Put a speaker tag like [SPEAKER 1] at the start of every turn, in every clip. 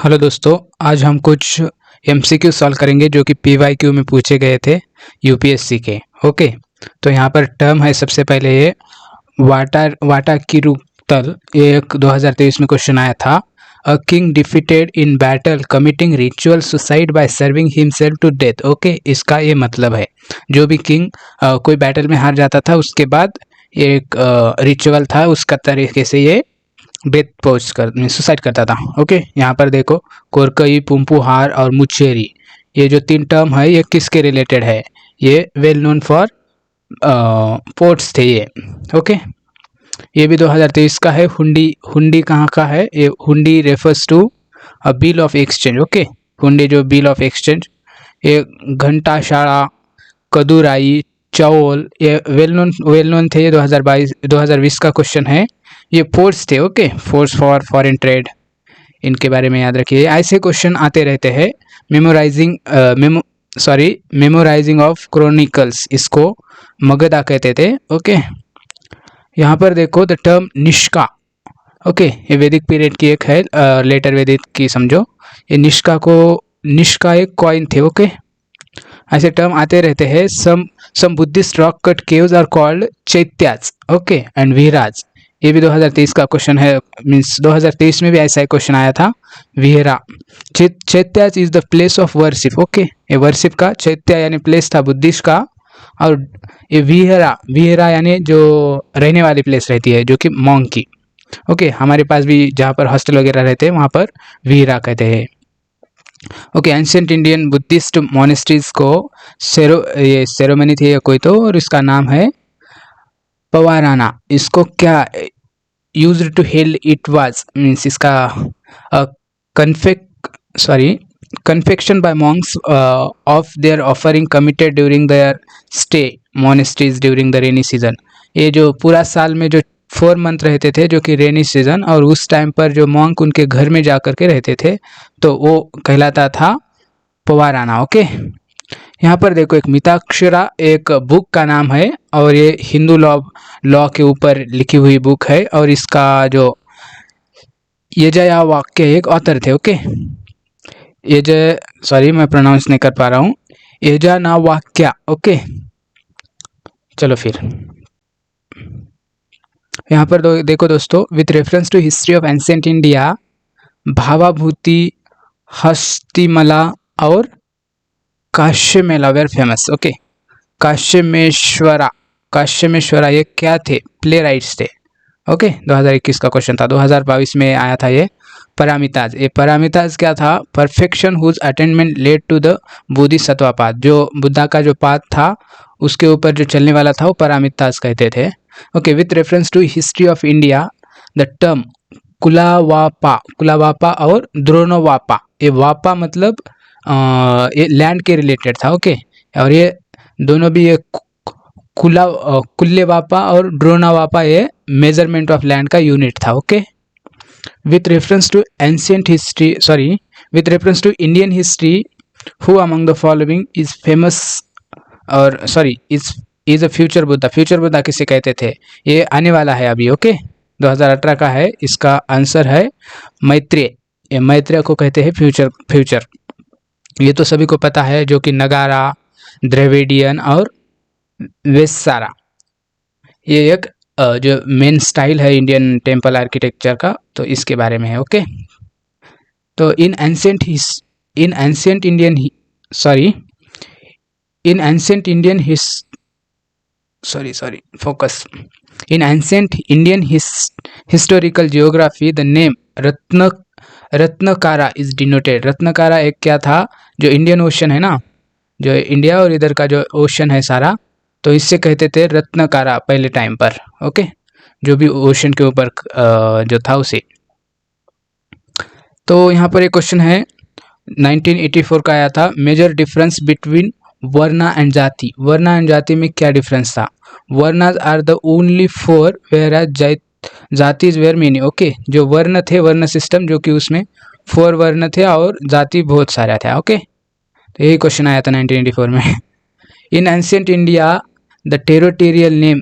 [SPEAKER 1] Hello दोस्तों, आज हम कुछ एमसीक्यू सॉल्व करेंगे जो कि पीवाईक्यू में पूछे गए थे यूपीएससी के। ओके, तो यहाँ पर टर्म है सबसे पहले ये वाटा किरुतल। ये एक 2023 में क्वेश्चन आया था। A king defeated in battle committing ritual suicide by serving himself to death. Okay, इसका ये मतलब है जो भी किंग कोई बैटल में हार जाता था उसके बाद एक रिचुअल था उसका तरीके से ये डेथ पोस्ट कर सुसाइड करता था। ओके, यहाँ पर देखो कोरकई, पुम्पुहार और मुचेरी, ये जो तीन टर्म है ये किसके रिलेटेड है? ये वेल नोन फॉर पोर्ट्स थे ये। ओके, ये भी 2023 का है। हुंडी, हुंडी कहाँ का है? ये hundi refers to a bill of exchange. Okay, hundi जो बिल ऑफ एक्सचेंज। ये घंटाशाला, कदुराई, चौल, ये वेल नोन थे। ये 2020 का क्वेश्चन है। ये फोर्स थे। Okay, force for foreign trade, इनके बारे में याद रखिए। ऐसे क्वेश्चन आते रहते हैं। मेमोराइजिंग ऑफ क्रोनिकल्स, इसको मगधा कहते थे। ओके, यहाँ पर देखो द टर्म निष्का। ओके, ये वैदिक पीरियड की एक है, लेटर वैदिक की समझो। ये निष्का एक कॉइन थे। ओके, ऐसे टर्म आते रहते हैं। Some Buddhist rock cut caves are called chaityas. Okay, and viharas, ये भी 2023 का क्वेश्चन है। मीन्स 2023 में भी ऐसा एक क्वेश्चन आया था। Vihara, chaityas is the place of worship. Okay, ये वर्शिप का चैत्या यानी प्लेस था बुद्धिस्ट का, और ये विहरा यानी जो रहने वाली प्लेस रहती है जो कि मॉन्क की। ओके, हमारे पास भी जहाँ पर हॉस्टल वगैरह रहते हैं वहाँ पर विहरा कहते हैं। Okay, ancient Indian Buddhist monasteries को ये सेरेमनी थी या कोई तो, और इसका नाम है पवाराना। इसको क्या used to hail it was, means इसका confession by monks of their offering committed during their stay monasteries during the rainy season. ये जो पूरा साल में जो 4 मंथ रहते थे जो कि रेनी सीजन, और उस टाइम पर जो मॉन्क उनके घर में जा कर के रहते थे तो वो कहलाता था पवाराना। ओके, यहाँ पर देखो एक मिताक्षरा एक बुक का नाम है, और ये हिंदू लॉ के ऊपर लिखी हुई बुक है, और इसका जो यजयावाक्य एक ऑथर थे। ओके, मैं प्रोनाउंस नहीं कर पा रहा हूँ, यजनावाक्या। ओके, चलो फिर यहाँ पर देखो दोस्तों, with reference to history of ancient India, Bhavabhuti, Hastimalla और Kshemeshvara were famous. Okay, Kshemeshvara ये क्या थे? प्ले राइट्स थे। ओके, 2021 का क्वेश्चन था। 2022 में आया था ये परामिताज। ये परामिताज क्या था? Perfection whose attainment led to the bodhisattva path, जो बुद्धा का जो पाथ था उसके ऊपर जो चलने वाला था वो परामिताज कहते थे। Okay, with reference to history of India, the term kulyavapa और द्रोणवापा, ये वापा मतलब ये लैंड के रिलेटेड था। ओके, और ये दोनों भी ये कुल्लेवापा और ड्रोनावापा ये मेजरमेंट ऑफ लैंड का यूनिट था। Okay, with reference to Indian history, who among the following is famous और is a future Buddha. Future Buddha किसे कहते थे? ये आने वाला है अभी। ओके, 2018 का है। इसका आंसर है मैत्रेय। ये मैत्रेय को कहते हैं फ्यूचर। ये तो सभी को पता है, जो कि नगारा, द्रविडियन और वेस्सारा, ये एक जो मेन स्टाइल है इंडियन टेम्पल आर्किटेक्चर का, तो इसके बारे में है। ओके, तो in ancient Indian historical geography the name Ratnakara is denoted. Ratnakara एक क्या था? जो इंडियन ओशन है ना, जो इंडिया और इधर का जो ओशन है सारा, तो इससे कहते थे रत्नकारा पहले टाइम पर। ओके, जो भी ओशन के ऊपर जो था उसे। तो यहाँ पर एक क्वेश्चन है 1984 का आया था। Major difference between varna and jati. Varna and jati में क्या डिफरेंस था? Varnas are the only 4 where jatis were many. Okay, जो वर्ण थे, वर्ण सिस्टम जो कि उसमें 4 वर्ण थे और जाति बहुत सारा था। ओके, तो यही क्वेश्चन आया था 1984 में। In ancient India the territorial name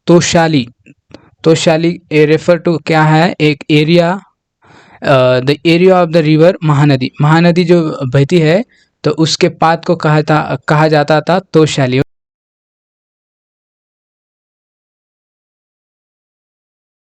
[SPEAKER 1] Toshali a refer to क्या है? एक area the area of the river Mahanadi, Mahanadi जो बहती है तो उसके पाथ को कहा जाता था तोशाली।